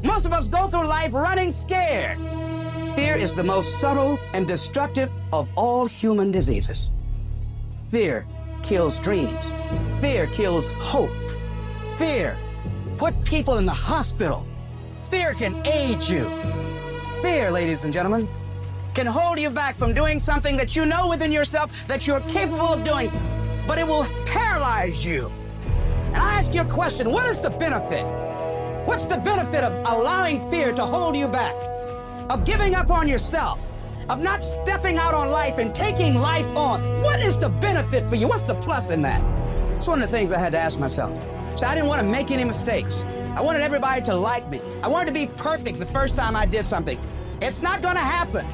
Most of us go through life running scared. Fear is the most subtle and destructive of all human diseases. Fear kills dreams. Fear kills hope. Fear put people in the hospital. Fear can age you. Fear, ladies and gentlemen, can hold you back from doing something that you know within yourself that you're capable of doing, but it will paralyze you. And I ask you a question, what is the benefit? What's the benefit of allowing fear to hold you back? Of giving up on yourself? Of not stepping out on life and taking life on? What is the benefit for you? What's the plus in that? It's one of the things I had to ask myself. So I didn't want to make any mistakes. I wanted everybody to like me. I wanted to be perfect the first time I did something. It's not going to happen.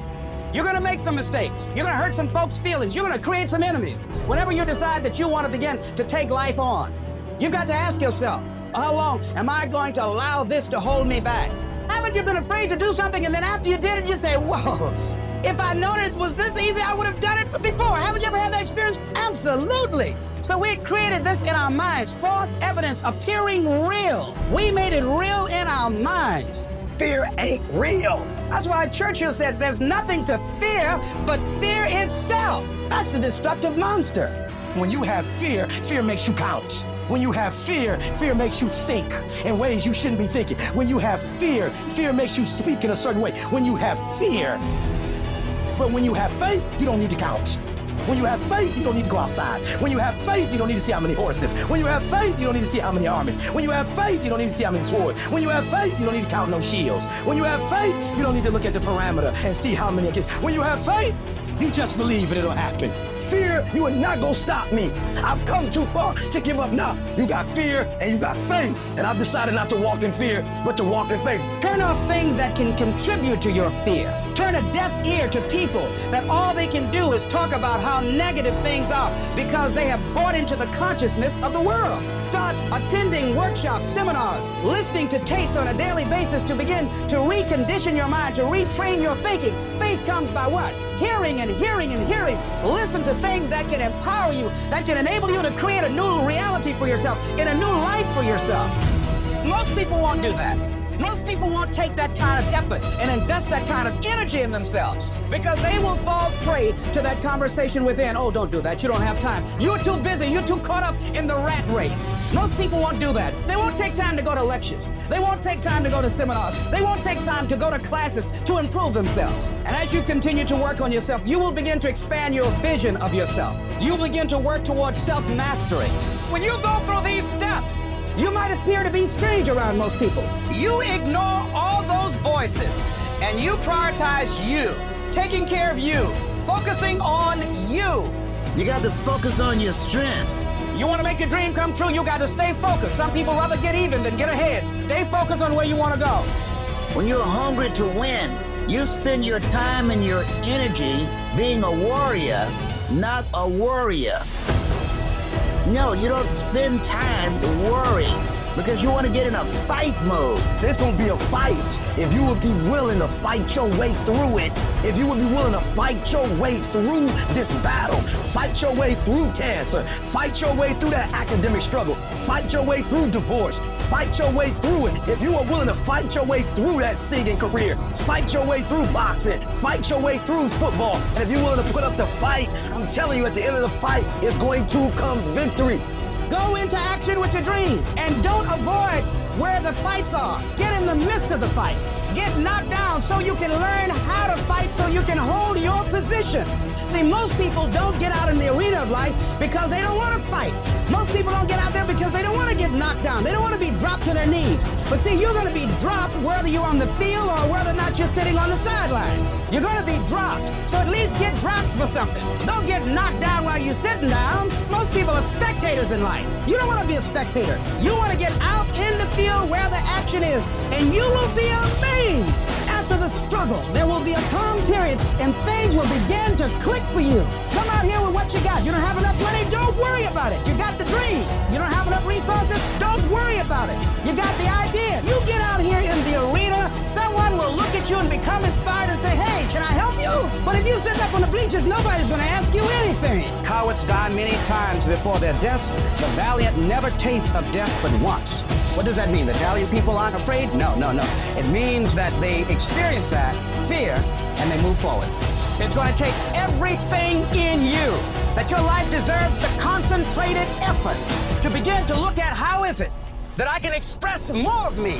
You're going to make some mistakes. You're going to hurt some folks' feelings. You're going to create some enemies. Whenever you decide that you want to begin to take life on, you've got to ask yourself, how long am I going to allow this to hold me back? Haven't you been afraid to do something and then after you did it, you say, whoa, if I known it was this easy, I would have done it before. Haven't you ever had that experience? Absolutely. So we created this in our minds, false evidence appearing real. We made it real in our minds. Fear ain't real. That's why Churchill said there's nothing to fear but fear itself. That's the destructive monster. When you have fear, fear makes you count. When you have fear, fear makes you think in ways you shouldn't be thinking. When you have fear, fear makes you speak in a certain way. When you have fear, but when you have faith, you don't need to count. When you have faith, you don't need to go outside. When you have faith, you don't need to see how many horses. When you have faith, you don't need to see how many armies. When you have faith, you don't need to see how many swords. When you have faith, you don't need to count no shields. When you have faith, you don't need to look at the parameter and see how many against. When you have faith, you just believe and it'll happen. Fear, you are not gonna stop me. I've come too far to give up now. You got fear and you got faith. And I've decided not to walk in fear, but to walk in faith. Turn off things that can contribute to your fear. Turn a deaf ear to people that all they can do is talk about how negative things are because they have bought into the consciousness of the world. Start attending workshops, seminars, listening to tapes on a daily basis to begin to recondition your mind, to retrain your thinking. Faith comes by what? Hearing and hearing and hearing. Listen to things that can empower you, that can enable you to create a new reality for yourself, in a new life for yourself. Most people won't do that. Most people won't take that kind of effort and invest that kind of energy in themselves because they will fall prey to that conversation within. Oh, don't do that. You don't have time. You're too busy. You're too caught up in the rat race. Most people won't do that. They won't take time to go to lectures. They won't take time to go to seminars. They won't take time to go to classes to improve themselves. And as you continue to work on yourself, you will begin to expand your vision of yourself. You'll begin to work towards self-mastery. When you go through these steps, you might appear to be strange around most people. You ignore all those voices and you prioritize you, taking care of you, focusing on you. You got to focus on your strengths. You want to make your dream come true, you got to stay focused. Some people rather get even than get ahead. Stay focused on where you want to go. When you're hungry to win, you spend your time and your energy being a warrior, not a worrier. No, you don't spend time worrying because you want to get in a fight mode. There's gonna be a fight if you would be willing to fight your way through it. If you would be willing to fight your way through this battle, fight your way through cancer, fight your way through that academic struggle, fight your way through divorce, fight your way through it. If you are willing to fight your way through that singing career, fight your way through boxing, fight your way through football, and if you're willing to put up the fight, I'm telling you, at the end of the fight is going to come victory. Go into action with your dream and don't avoid where the fights are. Get in the midst of the fight. Get knocked down so you can learn how to fight so you can hold your position. See, most people don't get out in the arena of life because they don't want to fight. Most people don't get out there because they don't want to get knocked down. They don't want to be dropped to their knees. But see, you're going to be dropped whether you're on the field or whether or not you're sitting on the sidelines. You're going to be dropped. So at least get dropped for something. Don't get knocked down while you're sitting down. Most people are spectators in life. You don't want to be a spectator. You want to get out in the field where the action is. And you will be amazed. After the struggle, there will be a calm period and things will begin to click for you. Come out here with what you got. You don't have enough money? Don't worry about it. You got the dream. You don't have enough resources? Don't worry about it. You got the idea. You get out here in the arena, someone will look at you and become inspired and say, hey, can I help you? But if you sit up on the bleachers, nobody's going to ask you anything. Cowards die many times before their deaths. The valiant never taste of death but once. What does that mean? The Italian people aren't afraid? No, no, no. It means that they experience that fear and they move forward. It's going to take everything in you that your life deserves the concentrated effort to begin to look at how is it that I can express more of me?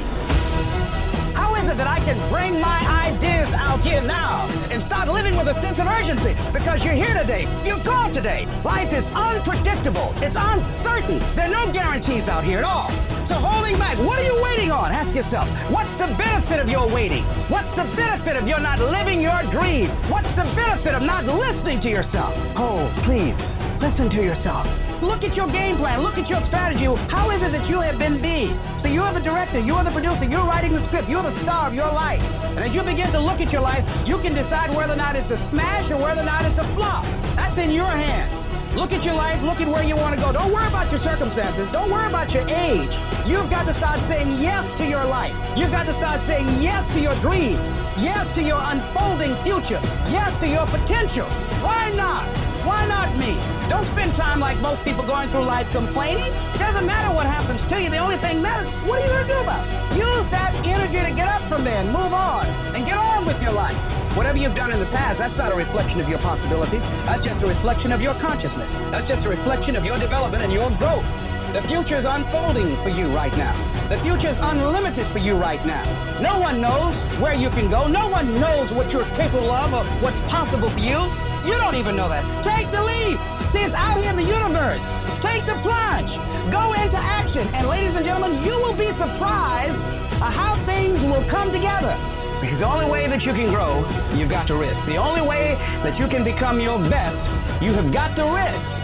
How is it that I can bring my ideas out here now and start living with a sense of urgency? Because you're here today, you're gone today. Life is unpredictable, it's uncertain. There are no guarantees out here at all. So holding back, what are you waiting on? Ask yourself, what's the benefit of your waiting? What's the benefit of your not living your dream? What's the benefit of not listening to yourself? Oh, please, listen to yourself. Look at your game plan. Look at your strategy. How is it that you have been being? So you are the director, you are the producer, you're writing the script, you're the star of your life. And as you begin to look at your life, you can decide whether or not it's a smash or whether or not it's a flop. That's in your hands. Look at your life, look at where you want to go. Don't worry about your circumstances. Don't worry about your age. You've got to start saying yes to your life. You've got to start saying yes to your dreams. Yes to your unfolding future. Yes to your potential. Why not? Why not me? Don't spend time like most people going through life complaining. It doesn't matter what happens to you. The only thing matters, what are you going to do about it? Use that energy to get up from there and move on and get on with your life. Whatever you've done in the past, that's not a reflection of your possibilities. That's just a reflection of your consciousness. That's just a reflection of your development and your growth. The future is unfolding for you right now. The future is unlimited for you right now. No one knows where you can go. No one knows what you're capable of or what's possible for you. You don't even know that. Take the leap. See, it's out here in the universe. Take the plunge. Go into action. And ladies and gentlemen, you will be surprised at how things will come together. Because the only way that you can grow, you've got to risk. The only way that you can become your best, you have got to risk.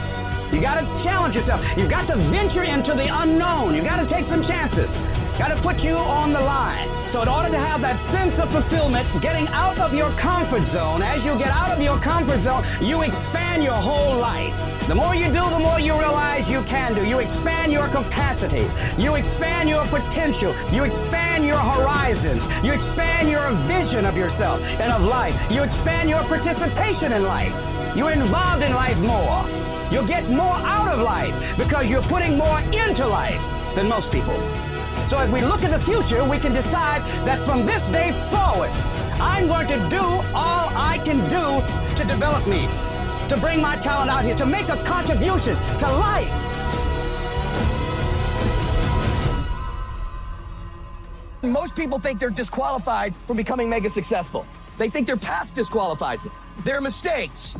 You got to challenge yourself. You've got to venture into the unknown. You've got to take some chances. Got to put you on the line. So in order to have that sense of fulfillment, getting out of your comfort zone, as you get out of your comfort zone, you expand your whole life. The more you do, the more you realize you can do. You expand your capacity. You expand your potential. You expand your horizons. You expand your vision of yourself and of life. You expand your participation in life. You're involved in life more. You'll get more out of life because you're putting more into life than most people. So as we look at the future, we can decide that from this day forward, I'm going to do all I can do to develop me, to bring my talent out here, to make a contribution to life. Most people think they're disqualified from becoming mega successful. They think their past disqualifies them. Their mistakes,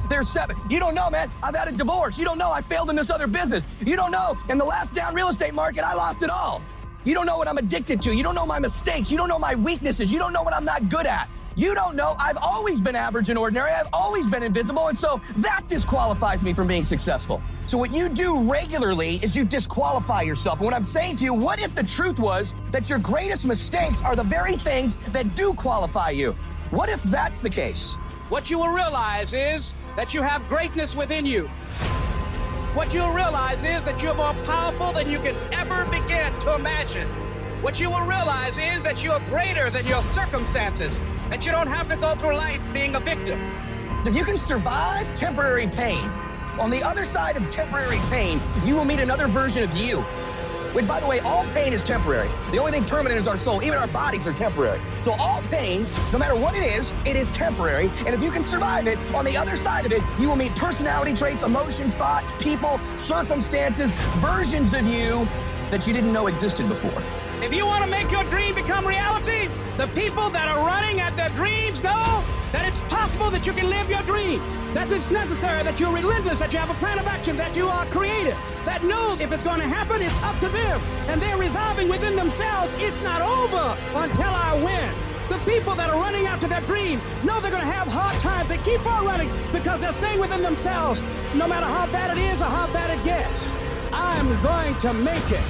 you don't know, man, I've had a divorce. You don't know, I failed in this other business. You don't know, in the last down real estate market, I lost it all. You don't know what I'm addicted to. You don't know my mistakes. You don't know my weaknesses. You don't know what I'm not good at. You don't know, I've always been average and ordinary. I've always been invisible, and so that disqualifies me from being successful. So what you do regularly is you disqualify yourself. And what I'm saying to you, what if the truth was that your greatest mistakes are the very things that do qualify you? What if that's the case? What you will realize is that you have greatness within you. What you'll realize is that you're more powerful than you can ever begin to imagine. What you will realize is that you're greater than your circumstances, that you don't have to go through life being a victim. If you can survive temporary pain, on the other side of temporary pain, you will meet another version of you. Which, by the way, all pain is temporary. The only thing permanent is our soul. Even our bodies are temporary. So all pain, no matter what it is temporary. And if you can survive it, on the other side of it, you will meet personality traits, emotions, thoughts, people, circumstances, versions of you that you didn't know existed before. If you want to make your dream become reality, the people that are running at their dreams know that it's possible that you can live your dream, that it's necessary, that you're relentless, that you have a plan of action, that you are creative, that know if it's going to happen, it's up to them. And they're resolving within themselves, it's not over until I win. The people that are running after their dream know they're going to have hard times. They keep on running because they're saying within themselves, no matter how bad it is or how bad it gets, I'm going to make it.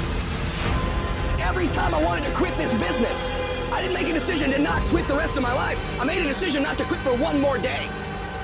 Every time I wanted to quit this business, I didn't make a decision to not quit the rest of my life. I made a decision not to quit for one more day.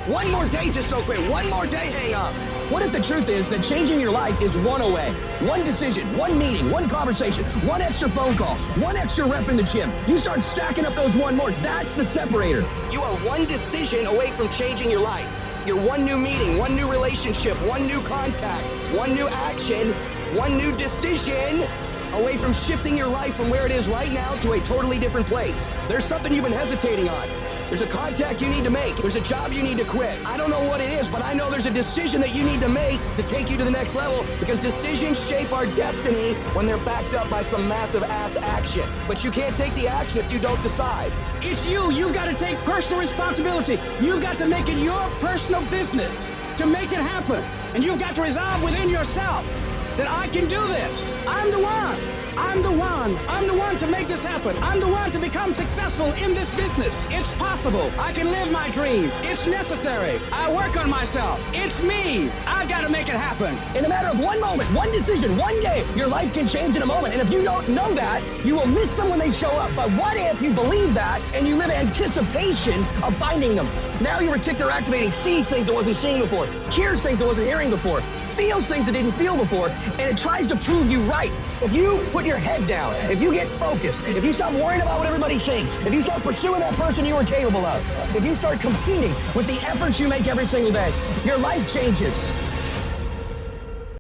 One more day, just don't quit. One more day, hang up. What if the truth is that changing your life is one away? One decision, one meeting, one conversation, one extra phone call, one extra rep in the gym. You start stacking up those one mores. That's the separator. You are one decision away from changing your life. You're one new meeting, one new relationship, one new contact, one new action, one new decision away from shifting your life from where it is right now to a totally different place. There's something you've been hesitating on. There's a contact you need to make. There's a job you need to quit. I don't know what it is, but I know there's a decision that you need to make to take you to the next level, because decisions shape our destiny when they're backed up by some massive ass action. But you can't take the action if you don't decide. It's you. You've got to take personal responsibility. You've got to make it your personal business to make it happen. And you've got to resolve within yourself that I can do this. I'm the one. I'm the one. I'm the one to make this happen. I'm the one to become successful in this business. It's possible. I can live my dream. It's necessary. I work on myself. It's me. I've got to make it happen. In a matter of one moment, one decision, one day, your life can change in a moment. And if you don't know that, you will miss them when they show up. But what if you believe that and you live in anticipation of finding them? Now your reticular activating sees things it wasn't seeing before, hears things it wasn't hearing before, feels things it didn't feel before, and it tries to prove you right. If you put your head down, if you get focused, if you stop worrying about what everybody thinks, if you start pursuing that person you are capable of, if you start competing with the efforts you make every single day, your life changes.